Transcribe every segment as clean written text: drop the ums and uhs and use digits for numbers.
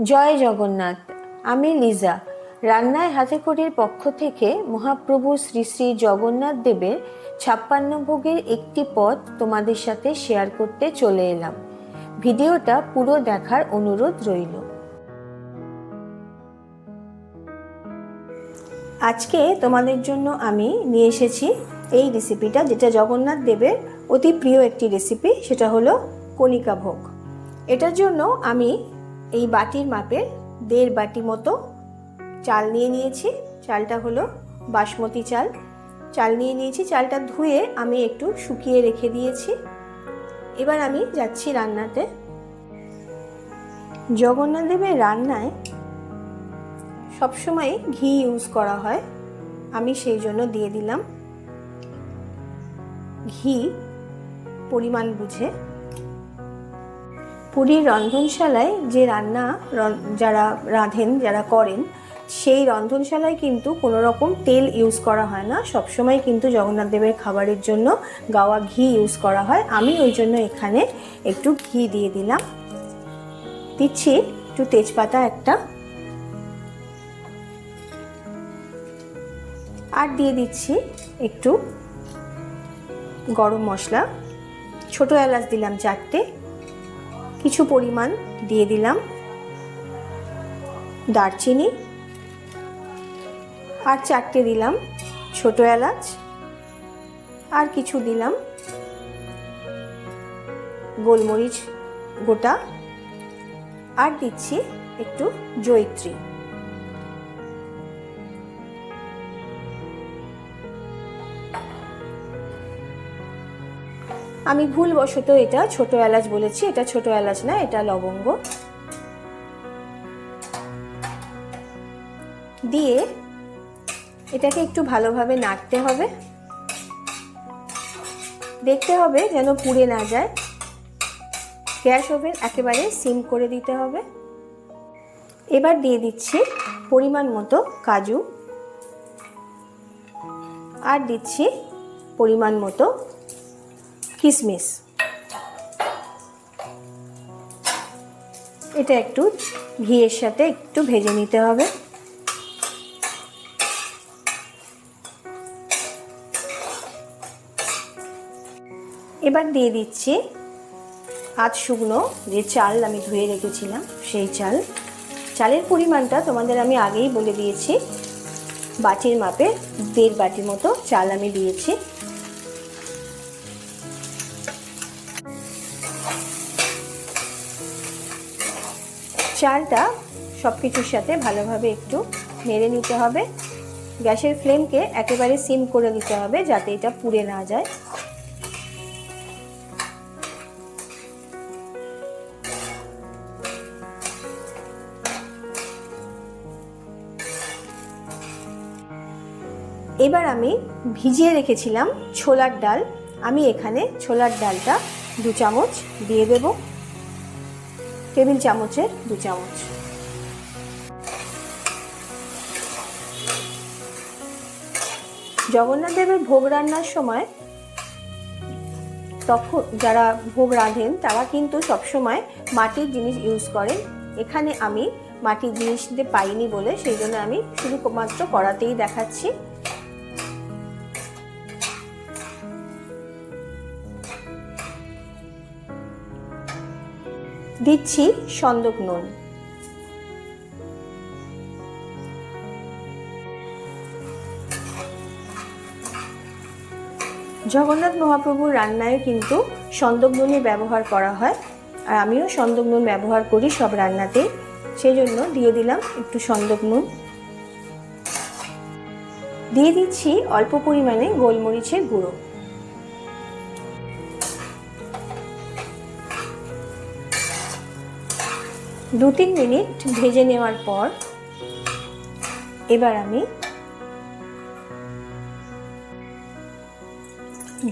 জয় জগন্নাথ। আমি লিজা। রান্নায় হাতেখড়ির পক্ষ থেকে মহাপ্রভু শ্রী শ্রী জগন্নাথ দেবের 56 ভোগের একটি পদ তোমাদের সাথে শেয়ার করতে চলে এলাম। ভিডিওটা পুরো দেখার অনুরোধ রইল। আজকে তোমাদের জন্য আমি নিয়ে এসেছি এই রেসিপিটা, যেটা জগন্নাথ দেবের অতি প্রিয় একটি রেসিপি, সেটা হলো কণিকা ভোগ। এটার জন্য আমি এই বাটির মাপের 1.5 বাটি মতো চাল নিয়ে নিয়েছি। চালটা হলো বাসমতি চাল। চাল নিয়ে নিয়েছি, চালটা ধুয়ে আমি একটু শুকিয়ে রেখে দিয়েছি। এবার আমি যাচ্ছি রান্নাতে। জগন্নাথ দেবের রান্নায় সবসময় ঘি ইউজ করা হয়, আমি সেই জন্য দিয়ে দিলাম ঘি পরিমাণ বুঝে। পুরীর রন্ধনশালায় যে রান্না যারা রাঁধেন, যারা করেন, সেই রন্ধনশালায় কিন্তু কোনো রকম তেল ইউজ করা হয় না। সবসময় কিন্তু জগন্নাথ দেবের খাবারের জন্য গাওয়া ঘি ইউজ করা হয়। আমি ওই জন্য এখানে একটু ঘি দিয়ে দিলাম। দিচ্ছি একটু তেজপাতা একটা, আর দিয়ে দিচ্ছি একটু গরম মশলা। ছোট এলাচ দিলাম 4টে, কিছু পরিমাণ দিয়ে দিলাম দারচিনি, আর 4টে দিলাম ছোট এলাচ, আর কিছু দিলাম গোলমরিচ গোটা, আর দিচ্ছি একটু জয়িত্রী। আমি ভুলবশত এটা ছোট এলাচ বলেছি, এটা ছোট এলাচ না, এটা লবঙ্গ। দিয়ে এটাকে একটু ভালোভাবে নাড়তে হবে, দেখতে হবে যেন পুড়ে না যায়। গ্যাস ওভেন একেবারে সিম করে দিতে হবে। এবার দিয়ে দিচ্ছি পরিমাণ মতো কাজু, আর দিচ্ছি পরিমাণ মতো কিশমিশ। এটা একটু ঘিয়ের সাথে একটু ভেজে নিতে হবে। এবার দিয়ে দিচ্ছি আধ শুকনো যে চাল আমি ধুয়ে রেখেছিলাম, সেই চাল। চালের পরিমাণটা তোমাদের আমি আগেই বলে দিয়েছি, বাটির মাপে 1.5 বাটি মতো চাল আমি দিয়েছি। চালটা সব কিছুর সাথে ভালোভাবে একটু নেড়ে নিতে হবে। গ্যাসের ফ্লেমকে একেবারে সিম করে দিতে হবে যাতে এটা পুড়ে না যায়। এবার আমি ভিজিয়ে রেখেছিলাম ছোলার ডাল। আমি এখানে ছোলার ডালটা 2 চামচ দিয়ে দেব, টেবিল চামচের 2 চামচ। জগন্নাথ দেবের ভোগ রান্নার সময় তখন যারা ভোগ রাঁধেন তারা কিন্তু সবসময় মাটির জিনিস ইউজ করেন। এখানে আমি মাটির জিনিস দিতে পাইনি বলে সেই জন্য আমি শুধুমাত্র কড়াতেই দেখাচ্ছি। দিচ্ছি সন্দক নুন। জগন্নাথ মহাপ্রভুর রান্নায় কিন্তু সন্দক নুনই ব্যবহার করা হয়, আর আমিও সন্দক নুন ব্যবহার করি সব রান্নাতেই, সেই জন্য দিয়ে দিলাম একটু সন্দক নুন। দিয়ে দিচ্ছি অল্প পরিমাণে গোলমরিচের গুঁড়ো। দু 3 মিনিট ভেজে নেওয়ার পর এবার আমি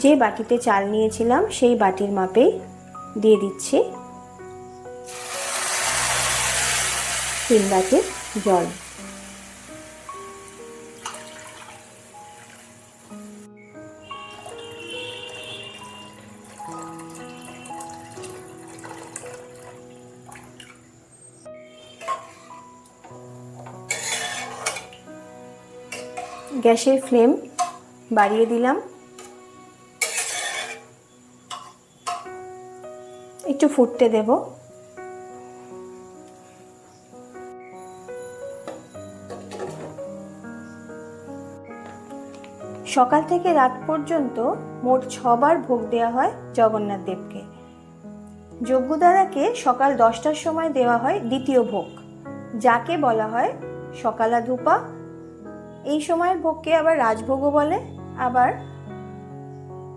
যে বাটিতে চাল নিয়েছিলাম সেই বাটির মাপেই দিয়ে দিচ্ছি 3 বাটি জল। গ্যাসের ফ্লেম বাড়িয়ে দিলাম, একটু ফুটতে দেব। সকাল থেকে রাত পর্যন্ত মোট 6 বার ভোগ দেওয়া হয় জগন্নাথ দেবকে। যজ্ঞদারাকে সকাল 10টার সময় দেওয়া হয় দ্বিতীয় ভোগ, যাকে বলা হয় সকালা ধূপা। এই সময়ের ভোগকে আবার রাজভোগও বলে, আবার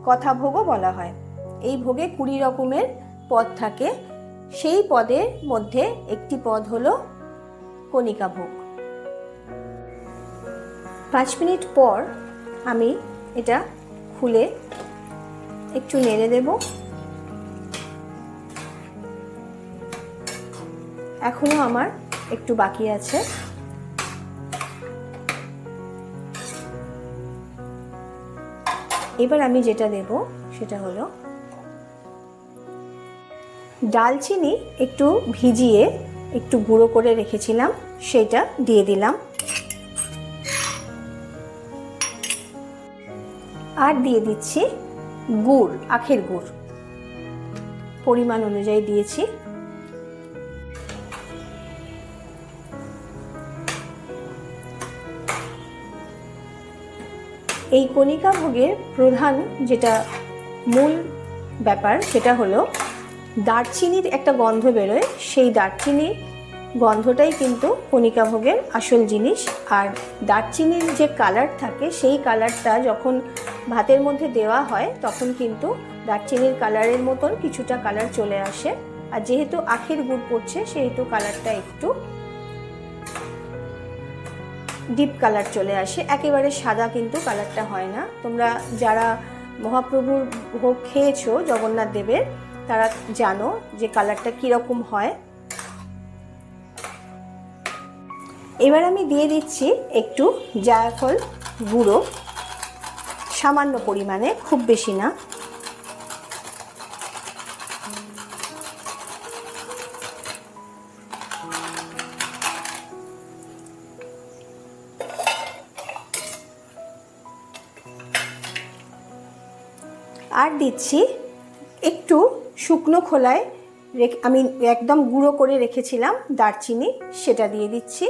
কথা ভোগও বলা হয়। এই ভোগে 20 রকমের পদ থাকে। সেই পদের মধ্যে একটি পদ হলো কণিকা ভোগ। 5 মিনিট পর আমি এটা খুলে একটু নেড়ে দেব। এখনো আমার একটু বাকি আছে। এবার আমি যেটা দেব সেটা হলো ডালচিনি একটু ভিজিয়ে একটু গুঁড়ো করে রেখেছিলাম, সেটা দিয়ে দিলাম। আর দিয়ে দিচ্ছি গুড়, আখের গুড় পরিমাণ অনুযায়ী দিয়েছি। এই কণিকা ভোগের প্রধান যেটা মূল ব্যাপার সেটা হলো দারচিনির একটা গন্ধ বেরোয়। সেই দারচিনির গন্ধটাই কিন্তু কণিকা ভোগের আসল জিনিস। আর দারচিনির যে কালার থাকে সেই কালারটা যখন ভাতের মধ্যে দেওয়া হয় তখন কিন্তু দারচিনির কালারের মতন কিছুটা কালার চলে আসে। আর যেহেতু আখের গুড় পড়ছে সেহেতু কালারটা একটু ডিপ কালার চলে আসে, একেবারে সাদা কিন্তু কালারটা হয় না। তোমরা যারা মহাপ্রভুর ভোগ খেয়েছো জগন্নাথ দেবের তারা জানো যে কালারটা কীরকম হয়। এবার আমি দিয়ে দিচ্ছি একটু জায়ফল গুঁড়ো, সামান্য পরিমাণে, খুব বেশি না। আর দিচ্ছি একটু শুকনো খোলায় আমি একদম গুঁড়ো করে রেখেছিলাম দারচিনি, সেটা দিয়ে দিচ্ছি।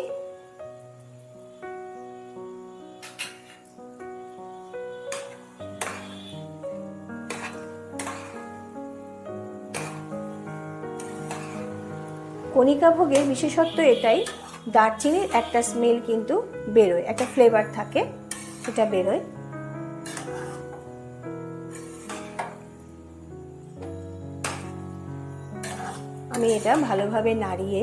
কণিকা ভোগের বিশেষত্ব এটাই, দারচিনির একটা স্মেল কিন্তু বেরোয়, একটা ফ্লেভার থাকে, সেটা বেরোয়। আমি এটা ভালোভাবে নাড়িয়ে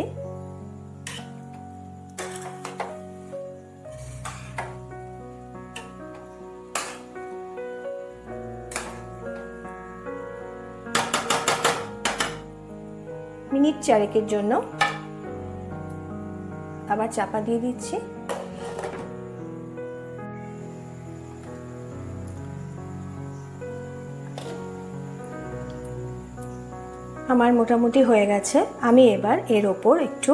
মিনিট 4 জন্য আবার চাপা দিয়ে দিচ্ছি। আমার মোটামুটি হয়ে গেছে। আমি এবার এর ওপর একটু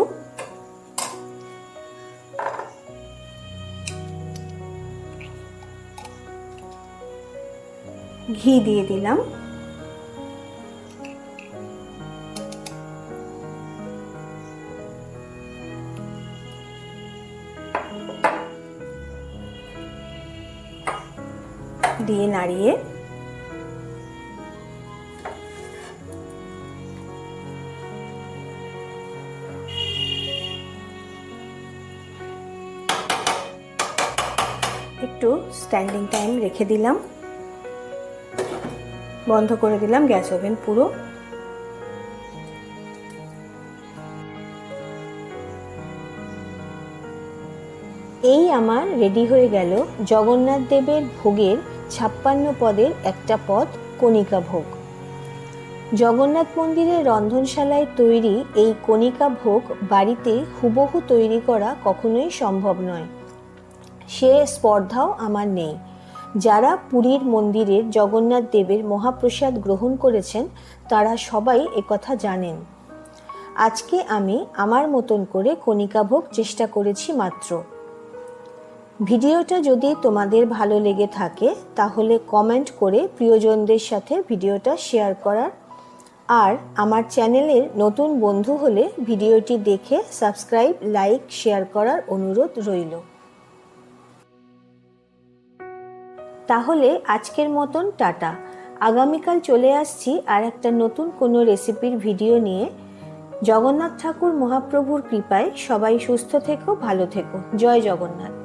ঘি দিয়ে দিলাম। দিয়ে নাড়িয়ে একটু স্ট্যান্ডিং টাইম রেখে দিলাম, বন্ধ করে দিলাম গ্যাস ওভেন পুরো। এই আমার রেডি হয়ে গেল জগন্নাথ দেবের ভোগের 56 পদের একটা পদ কণিকা ভোগ। জগন্নাথ মন্দিরের রন্ধনশালায় তৈরি এই কণিকা ভোগ বাড়িতে হুবহু তৈরি করা কখনোই সম্ভব নয়, সে স্পর্ধাও আমার নেই। যারা পুরীর মন্দিরের জগন্নাথ দেবের মহাপ্রসাদ গ্রহণ করেছেন তারা সবাই একথা জানেন। আজকে আমি আমার মতন করে কণিকা ভোগ চেষ্টা করেছি মাত্র। ভিডিওটা যদি তোমাদের ভালো লেগে থাকে তাহলে কমেন্ট করে প্রিয়জনদের সাথে ভিডিওটা শেয়ার করার, আর আমার চ্যানেলের নতুন বন্ধু হলে ভিডিওটি দেখে সাবস্ক্রাইব, লাইক, শেয়ার করার অনুরোধ রইল। তাহলে আজকের মতন টাটা। আগামীকাল চলে আসছি আর একটা নতুন কোনো রেসিপির ভিডিও নিয়ে। জগন্নাথ ঠাকুর মহাপ্রভুর কৃপায় সবাই সুস্থ থেকো, ভালো থেকো। জয় জগন্নাথ।